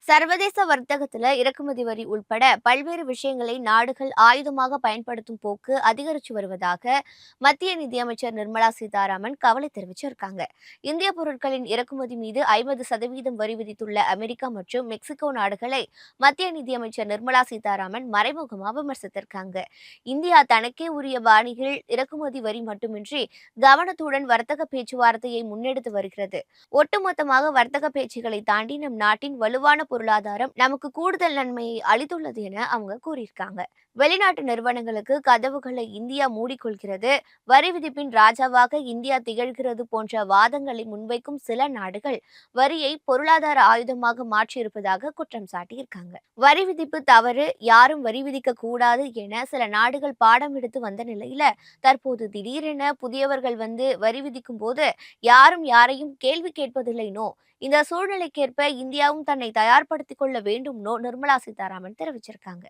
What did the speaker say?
சர்வதேச வர்த்தகத்துல இறக்குமதி வரி உள்பட பல்வேறு விஷயங்களை நாடுகள் ஆயுதமாக பயன்படுத்தும் போக்கு அதிகரித்து வருவதாக மத்திய நிதியமைச்சர் நிர்மலா சீதாராமன் கவலை தெரிவிச்சிருக்காங்க. இந்திய பொருட்களின் இறக்குமதி மீது 50% வரி விதித்துள்ள அமெரிக்கா மற்றும் மெக்சிகோ நாடுகளை மத்திய நிதியமைச்சர் நிர்மலா சீதாராமன் மறைமுகமாக விமர்சித்திருக்காங்க. இந்தியா தனக்கே உரிய பாணியில் இறக்குமதி வரி மட்டுமின்றி கவனத்துடன் வர்த்தக பேச்சுவார்த்தையை முன்னெடுத்து வருகிறது. ஒட்டுமொத்தமாக வர்த்தக பேச்சுகளை தாண்டி நம் நாட்டின் வலுவான பொருளாதாரம் நமக்கு கூடுதல் நன்மையை அளித்துள்ளது என அவங்க கூறியிருக்காங்க. வெளிநாட்டு நிறுவனங்களுக்கு கதவுகளை இந்தியா மூடிக்கொள்கிறது, வரி விதிப்பின் ராஜாவாக இந்தியா திகழ்கிறது போன்ற வாதங்களை முன்வைக்கும் சில நாடுகள் வரியை பொருளாதார ஆயுதமாக மாற்றியிருப்பதாக குற்றம் சாட்டியிருக்காங்க. வரி விதிப்பு தவறு, யாரும் வரி விதிக்க கூடாது என சில நாடுகள் பாடம் எடுத்து வந்த நிலையில தற்போது திடீரென புதியவர்கள் வரி விதிக்கும் போது யாரும் யாரையும் கேள்வி கேட்பதில்லைனோ, இந்த சூழ்நிலைக்கேற்ப இந்தியாவும் தன்னை தயார்படுத்திக் கொள்ள வேண்டும்னோ நிர்மலா சீதாராமன் தெரிவிச்சிருக்காங்க.